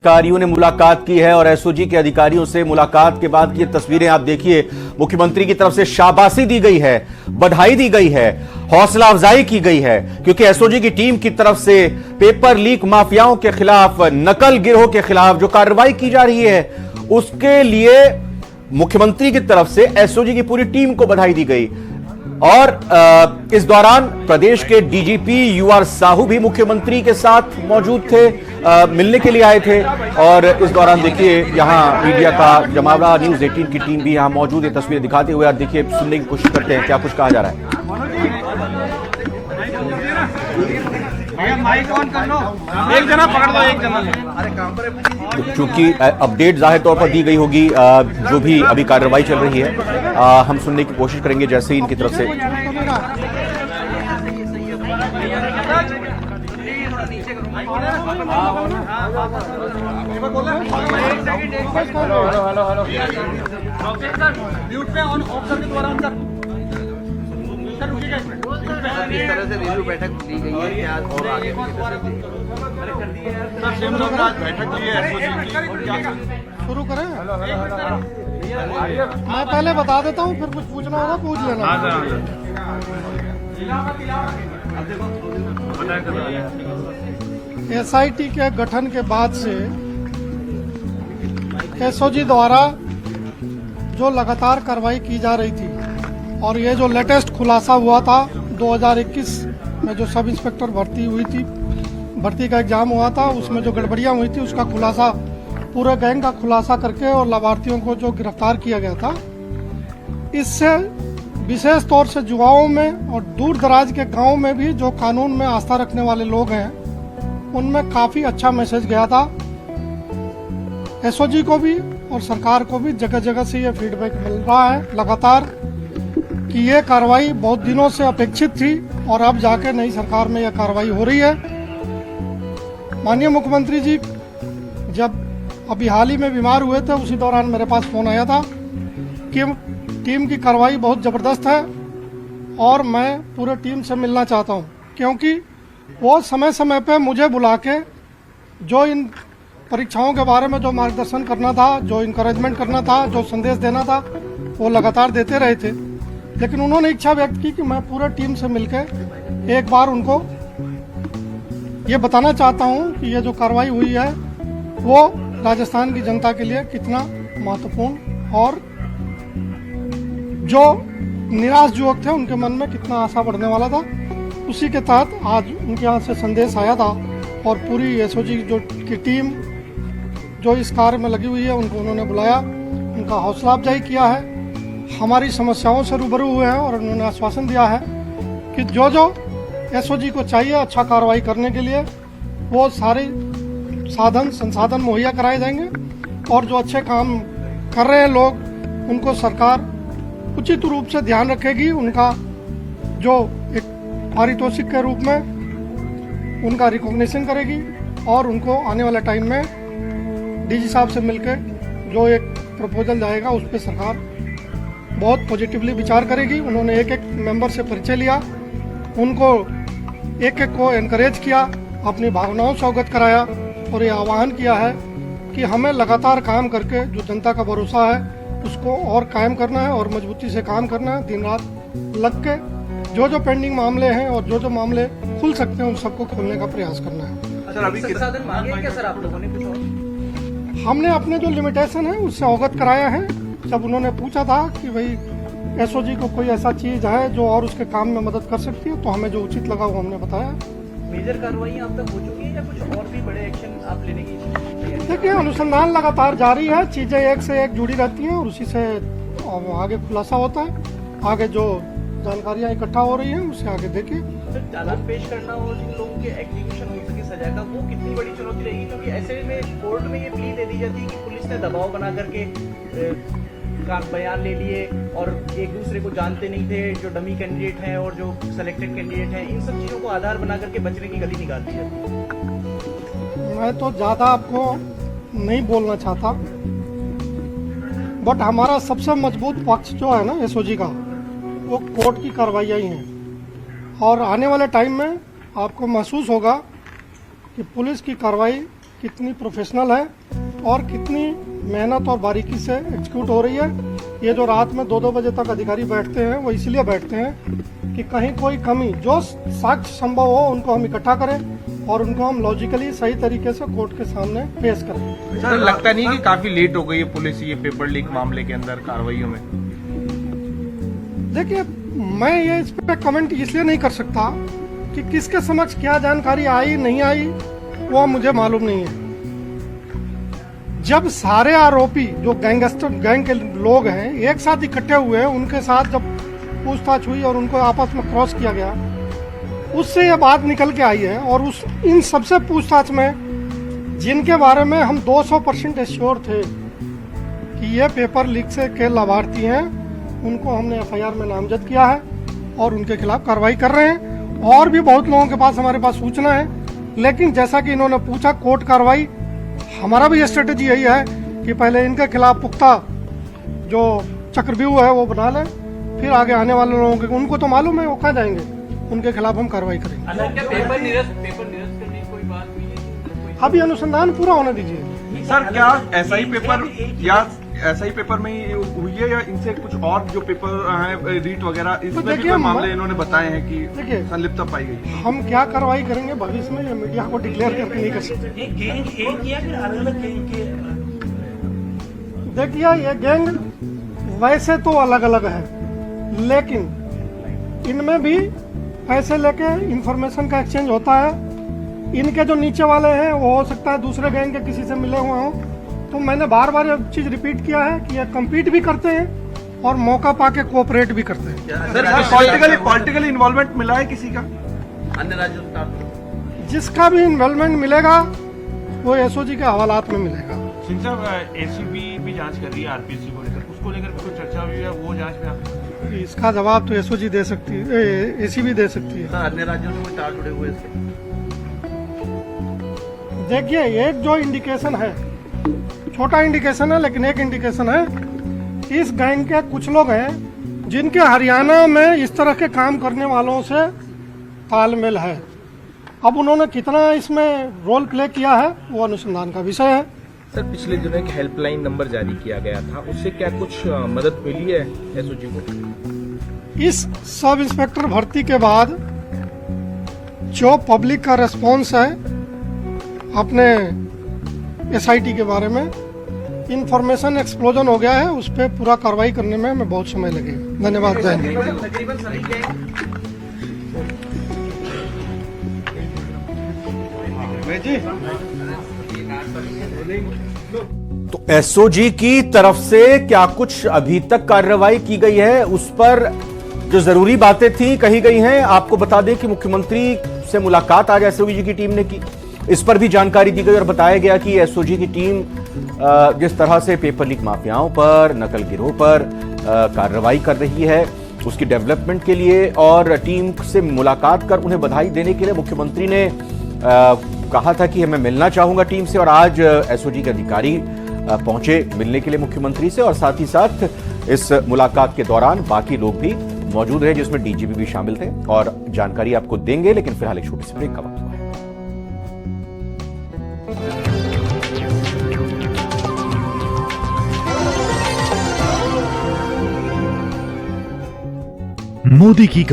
अधिकारियों ने मुलाकात की है और एसओजी के अधिकारियों से मुलाकात के बाद की तस्वीरें आप देखिए। मुख्यमंत्री की तरफ से शाबाशी दी गई है, बधाई दी गई है, हौसला अफजाई की गई है, क्योंकि एसओजी की टीम की तरफ से पेपर लीक माफियाओं के खिलाफ, नकल गिरोह के खिलाफ जो कार्रवाई की जा रही है उसके लिए मुख्यमंत्री की तरफ से एसओजी की पूरी टीम को बधाई दी गई। और इस दौरान प्रदेश के डीजीपी यूआर साहू भी मुख्यमंत्री के साथ मौजूद थे, मिलने के लिए आए थे। और इस दौरान देखिए यहाँ मीडिया का जमावड़ा, न्यूज़ 18 की टीम भी यहाँ मौजूद है। तस्वीरें दिखाते हुए आप देखिए, सुनने की कोशिश करते हैं क्या कुछ कहा जा रहा है। माइक ऑन कर लो, एक जना पकड़ लो, एक जना। चूंकि अपडेट जाहिर तौर पर दी गई होगी, जो भी अभी कार्रवाई चल रही है हम सुनने की कोशिश करेंगे जैसे ही इनकी तरफ से। इस तरह से रिव्यू बैठक ली गई है कि आज और आगे बैठक ली है। शुरू करें। मैं पहले बता देता हूँ, फिर कुछ पूछना होगा पूछ लेना। एसआईटी के गठन के बाद से एसओजी द्वारा जो लगातार कार्रवाई की जा रही थी और ये जो लेटेस्ट खुलासा हुआ था 2021 में, जो सब इंस्पेक्टर भर्ती हुई थी, भर्ती का एग्जाम हुआ था, उसमें जो गड़बड़ियां हुई थी उसका खुलासा, पूरे गैंग का खुलासा करके और लाभार्थियों को जो गिरफ्तार किया गया था, इससे विशेष तौर से युवाओं में और दूर दराज के गाँव में भी जो कानून में आस्था रखने वाले लोग हैं उनमें काफ़ी अच्छा मैसेज गया था। एसओजी को भी और सरकार को भी जगह जगह से ये फीडबैक मिल रहा है लगातार कि ये कार्रवाई बहुत दिनों से अपेक्षित थी और अब जाके नई सरकार में यह कार्रवाई हो रही है। माननीय मुख्यमंत्री जी जब अभी हाल ही में बीमार हुए थे, उसी दौरान मेरे पास फोन आया था कि टीम की कार्रवाई बहुत ज़बरदस्त है और मैं पूरे टीम से मिलना चाहता हूं, क्योंकि वो समय समय पे मुझे बुला के जो इन परीक्षाओं के बारे में जो मार्गदर्शन करना था, जो इंकरेजमेंट करना था, जो संदेश देना था, वो लगातार देते रहे थे। लेकिन उन्होंने इच्छा व्यक्त की कि मैं पूरे टीम से मिलकर एक बार उनको ये बताना चाहता हूं कि ये जो कार्रवाई हुई है वो राजस्थान की जनता के लिए कितना महत्वपूर्ण और जो निराश युवक थे उनके मन में कितना आशा बढ़ने वाला था। उसी के तहत आज उनके यहाँ से संदेश आया था और पूरी एसओजी की टीम जो इस कार्य में लगी हुई है उनको उन्होंने बुलाया, उनका हौसला अफजाई किया है, हमारी समस्याओं से रूबरू हुए हैं और उन्होंने आश्वासन दिया है कि जो जो एसओजी को चाहिए अच्छा कार्रवाई करने के लिए वो सारे साधन संसाधन मुहैया कराए जाएंगे और जो अच्छे काम कर रहे हैं लोग उनको सरकार उचित रूप से ध्यान रखेगी, उनका जो एक पारितोषिक के रूप में उनका रिकॉग्निशन करेगी और उनको आने वाले टाइम में डीजी साहब से मिलकर जो एक प्रपोजल जाएगा उस पर सरकार बहुत पॉजिटिवली विचार करेगी। उन्होंने एक एक मेंबर से परिचय लिया, उनको एक एक को एनकरेज किया, अपनी भावनाओं से अवगत कराया और ये आह्वान किया है कि हमें लगातार काम करके जो जनता का भरोसा है उसको और कायम करना है और मजबूती से काम करना है, दिन रात लग के जो जो पेंडिंग मामले हैं और जो जो मामले खुल सकते हैं उन सबको खोलने का प्रयास करना है। सर, अभी संसाधन मांगे हैं क्या सर आप लोगों ने कुछ और? हमने अपने जो लिमिटेशन है उससे अवगत कराया है। जब उन्होंने पूछा था कि भाई एसओजी को कोई ऐसा चीज है जो और उसके काम में मदद कर सकती है तो हमें जो उचित लगा वो हमने बताया। मेजर कार्रवाई अब तक हो चुकी है या कुछ और भी बड़े एक्शन आप लेने की? देखिए, अनुसंधान लगातार जारी है, चीजें एक से एक जुड़ी रहती हैं और उसी से आगे खुलासा होता है। आगे जो जानकारियां इकट्ठा हो रही हैं उससे आगे देखिए। सर, चालान पेश करना और जिन लोगों के एग्जीक्यूशन हो सके सजा का, वो कितनी बड़ी चुनौती रहेगी? क्योंकि ऐसे में कोर्ट में ये प्ली दे दी जाती है कि पुलिस ने दबाव बना करके का बयान ले लिए और एक दूसरे को जानते नहीं थे, जो डमी कैंडिडेट हैं और जो सेलेक्टेड कैंडिडेट हैं, इन सब चीज़ों को आधार बना करके बचने की गली निकाल दी जाती है। मैं तो ज़्यादा आपको नहीं बोलना चाहता, बट हमारा सबसे मजबूत पक्ष जो है ना एसओजी का, वो कोर्ट की कार्रवाइयाँ ही हैं और आने वाले टाइम में आपको महसूस होगा कि पुलिस की कार्रवाई कितनी प्रोफेशनल है और कितनी मेहनत और बारीकी से एग्जीक्यूट हो रही है। ये जो रात में 2-2 बजे तक अधिकारी बैठते हैं वो इसलिए बैठते हैं कि कहीं कोई कमी जो साक्ष्य संभव हो उनको हम इकट्ठा करें और उनको हम लॉजिकली सही तरीके से कोर्ट के सामने पेश करें। सर लगता नहीं कि काफी लेट हो गई है पुलिस ये पेपर लीक मामले के अंदर कार्रवाइयों में? देखिए, मैं ये इस पे कमेंट इसलिए नहीं कर सकता कि किसके समक्ष क्या जानकारी आई नहीं आई वो मुझे मालूम नहीं है। जब सारे आरोपी जो गैंग के लोग हैं एक साथ इकट्ठे हुए हैं, उनके साथ जब पूछताछ हुई और उनको आपस में क्रॉस किया गया, उससे ये बात निकल के आई है। और इन सबसे पूछताछ में जिनके बारे में हम 200% एश्योर थे कि ये पेपर लीक से के लाभार्थी हैं, उनको हमने एफआईआर में नामजद किया है और उनके खिलाफ कार्रवाई कर रहे हैं। और भी बहुत लोगों के पास हमारे पास सूचना है, लेकिन जैसा कि इन्होंने पूछा, कोर्ट कार्रवाई, हमारा भी स्ट्रेटेजी यही है कि पहले इनके खिलाफ पुख्ता जो चक्रव्यूह है वो बना लें, फिर आगे आने वाले लोगों के उनको तो मालूम है वो कहाँ जाएंगे, उनके खिलाफ हम कार्रवाई करेंगे। पेपर निरस्त करने की कोई बात हुई है? अभी अनुसंधान पूरा होने दीजिए। सर क्या ऐसा ही पेपर या ऐसा ही पेपर में ही हुई है या इनसे कुछ और जो पेपर है रीट वगैरह इसमें भी कोई मामले इन्होंने बताए हैं कि संलिप्तता पाई गई? हम क्या कार्रवाई करेंगे भविष्य में ये मीडिया को डिक्लेयर करके नहीं कर सकते। देखिए, ये गैंग वैसे तो अलग अलग है, लेकिन इनमें भी पैसे लेके इंफॉर्मेशन का एक्सचेंज होता है। इनके जो नीचे वाले हैं वो हो सकता है दूसरे गैंग के किसी से मिले हुए हों। तो मैंने बार बार ये चीज रिपीट किया है कि ये कम्पीट भी करते हैं और मौका पाके कोऑपरेट भी करते हैं। सर पॉलिटिकल इन्वॉल्वमेंट मिला है किसी का अन्य राज्यों से? जिसका भी इन्वॉल्वमेंट मिलेगा वो एसओजी के हवालात में मिलेगा। सिंह साहब, एसीबी भी जांच कर रही है आरपीसी को लेकर, उसको लेकर कोई चर्चा हुई है? वो जांच में आप इसका जवाब तो एसओजी दे सकती है, एसीबी दे सकती है। अन्य राज्यों से कोई तार जुड़े हुए इसके? देखिए, एक जो इंडिकेशन है, छोटा इंडिकेशन है लेकिन एक इंडिकेशन है, इस गैंग के कुछ लोग हैं जिनके हरियाणा में इस तरह के काम करने वालों से तालमेल है। अब उन्होंने कितना इसमें रोल प्ले किया है वो अनुसंधान का विषय है। सर, पिछले दिनों एक हेल्पलाइन नंबर जारी किया गया था, उससे क्या कुछ मदद मिली है एसओजी को? इस सब इंस्पेक्टर भर्ती के बाद जो पब्लिक का रिस्पॉन्स है अपने एसआईटी के बारे में, इंफॉर्मेशन एक्सप्लोजन हो गया है, उस पर पूरा कार्रवाई करने में हमें बहुत समय लगेगा। धन्यवाद। तकरीबन सभी गैंग तो एसओजी की तरफ से क्या कुछ अभी तक कार्रवाई की गई है, उस पर जो जरूरी बातें थी कही गई हैं। आपको बता दें कि मुख्यमंत्री से मुलाकात आज एसओजी की टीम ने की, इस पर भी जानकारी दी गई और बताया गया कि एसओजी की टीम जिस तरह से पेपर लीक माफियाओं पर, नकल गिरोह पर कार्रवाई कर रही है, उसकी डेवलपमेंट के लिए और टीम से मुलाकात कर उन्हें बधाई देने के लिए मुख्यमंत्री ने कहा था कि मैं मिलना चाहूंगा टीम से। और आज एसओजी के अधिकारी पहुंचे मिलने के लिए मुख्यमंत्री से, और साथ ही साथ इस मुलाकात के दौरान बाकी लोग भी मौजूद रहे जिसमें डीजीपी भी शामिल थे, और जानकारी आपको देंगे। लेकिन फिलहाल एक छोटे से ब्रेक का वक्त हुआ है। मोदी की